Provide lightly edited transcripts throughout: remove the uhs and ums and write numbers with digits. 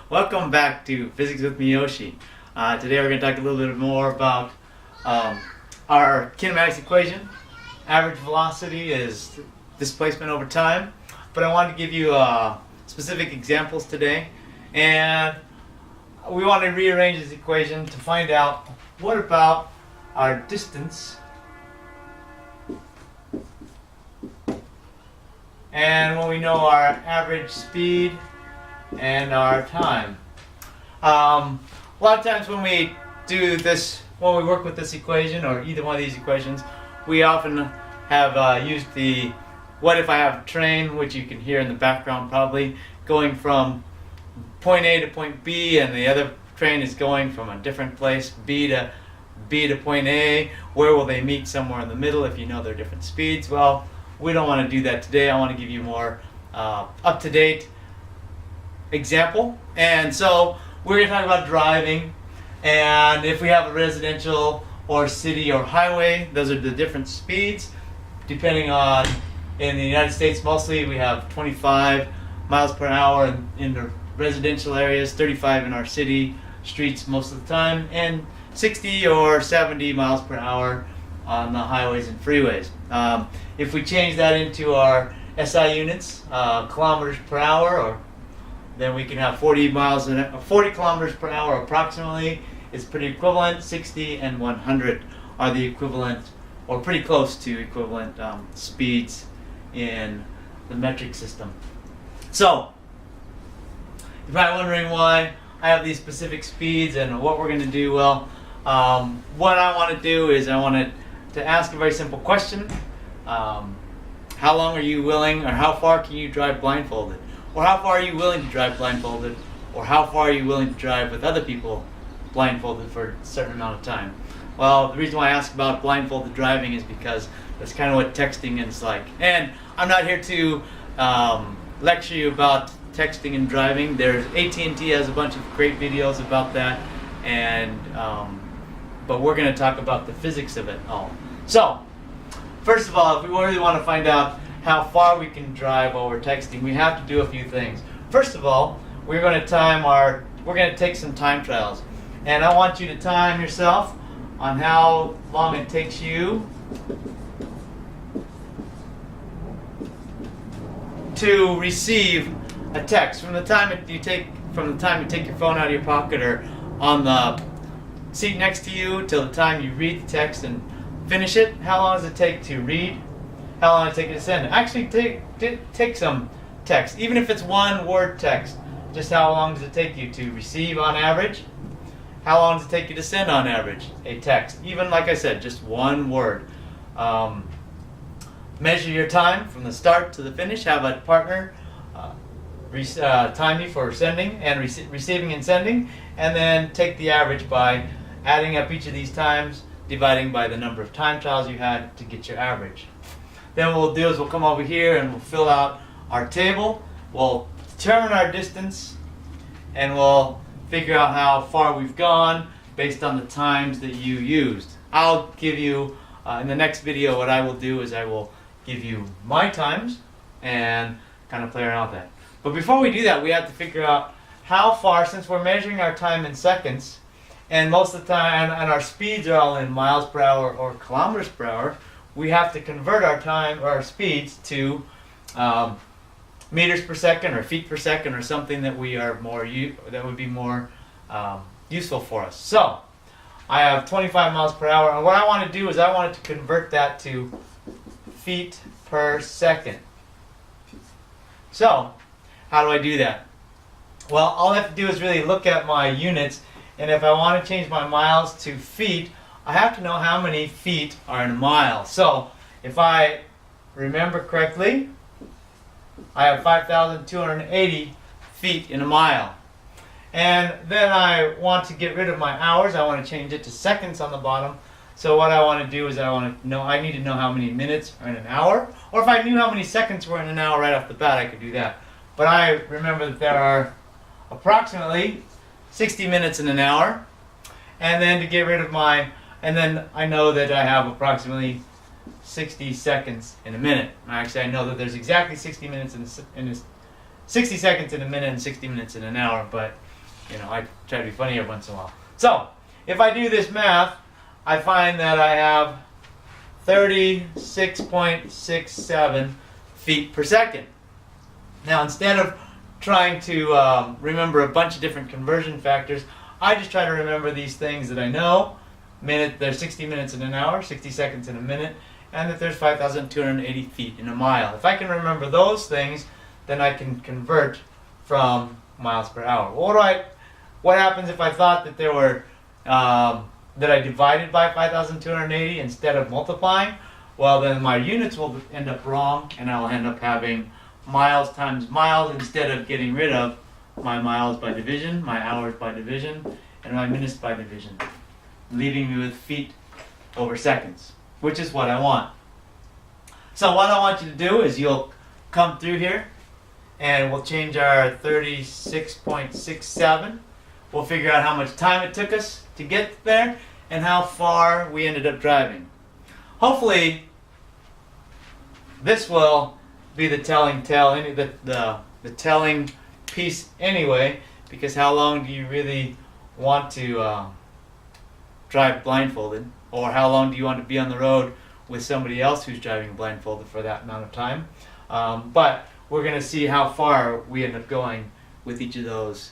Welcome back to Physics with Miyoshi. Today we're going to talk a little bit more about our kinematics equation. Average velocity is displacement over time, but I wanted to give you specific examples today, and we want to rearrange this equation to find out what about our distance and when we know our average speed and our time. A lot of times when we do this, when we work with this equation or either one of these equations, we often have used the what if I have a train, which you can hear in the background probably, going from point A to point B, and the other train is going from a different place, B to point A. Where will they meet? Somewhere in the middle, if you know their different speeds. Well, we don't want to do that today. I want to give you more up-to-date example. And so we're going to talk about driving, and if we have a residential or city or highway, those are the different speeds depending on, in the United States mostly we have 25 miles per hour in the residential areas, 35 in our city streets most of the time, and 60 or 70 miles per hour on the highways and freeways. If we change that into our SI units, kilometers per hour, then we can have 40 kilometers per hour approximately. It's pretty equivalent. 60 and 100 are the equivalent, or pretty close to equivalent speeds in the metric system. So, you're probably wondering why I have these specific speeds and what we're going to do. Well, what I want to do is I want to ask a very simple question. How long are you willing, or how far can you drive blindfolded? Or how far are you willing to drive blindfolded? Or how far are you willing to drive with other people blindfolded for a certain amount of time? Well, the reason why I ask about blindfolded driving is because that's kind of what texting is like. And I'm not here to lecture you about texting and driving. There's AT&T has a bunch of great videos about that, and but we're going to talk about the physics of it all. So, first of all, if we really want to find out how far we can drive while we're texting, we have to do a few things. First of all, we're going to take some time trials, and I want you to time yourself on how long it takes you to receive a text from the time you take your phone out of your pocket or on the seat next to you till the time you read the text and finish it. How long does it take to read? How long does it take to send? Actually, take some text, even if it's one word text. Just how long does it take you to receive on average? How long does it take you to send on average a text? Even, like I said, just one word. Measure your time from the start to the finish. Have a partner time you for sending and receiving and sending, and then take the average by adding up each of these times, dividing by the number of time trials you had to get your average. Then what we'll do is we'll come over here and we'll fill out our table. We'll determine our distance, and we'll figure out how far we've gone based on the times that you used. I'll give you, in the next video, what I will do is I will give you my times and kind of play around with that. But before we do that, we have to figure out how far, since we're measuring our time in seconds, and most of the time, and our speeds are all in miles per hour or kilometers per hour, we have to convert our time or our speeds to meters per second or feet per second or something that that would be more useful for us. So I have 25 miles per hour, and what I want to do is I want to convert that to feet per second. So how do I do that? Well, all I have to do is really look at my units, and if I want to change my miles to feet, I have to know how many feet are in a mile. So if I remember correctly, I have 5,280 feet in a mile. And then I want to get rid of my hours. I want to change it to seconds on the bottom. So what I want to do is I need to know how many minutes are in an hour. Or if I knew how many seconds were in an hour right off the bat, I could do that. But I remember that there are approximately 60 minutes in an hour. And then to get rid of and then I know that I have approximately 60 seconds in a minute. Actually, I know that there's exactly 60 minutes in 60 seconds in a minute and 60 minutes in an hour, but you know, I try to be funny every once in a while. So, if I do this math, I find that I have 36.67 feet per second. Now, instead of trying to remember a bunch of different conversion factors, I just try to remember these things that I know. There's 60 minutes in an hour, 60 seconds in a minute, and that there's 5,280 feet in a mile. If I can remember those things, then I can convert from miles per hour. What happens if I thought that there were that I divided by 5,280 instead of multiplying? Well, then my units will end up wrong, and I'll end up having miles times miles instead of getting rid of my miles by division, my hours by division, and my minutes by division, leaving me with feet over seconds, which is what I want. So what I want you to do is you'll come through here, and we'll change our 36.67. We'll figure out how much time it took us to get there and how far we ended up driving. Hopefully, this will be the telling piece anyway, because how long do you really want to drive blindfolded, or how long do you want to be on the road with somebody else who's driving blindfolded for that amount of time? But we're going to see how far we end up going with each of those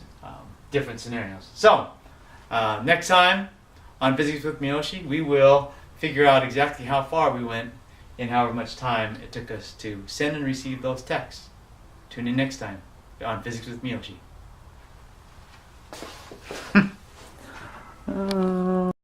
different scenarios. So, next time on Physics with Miyoshi, we will figure out exactly how far we went and however much time it took us to send and receive those texts. Tune in next time on Physics with Miyoshi.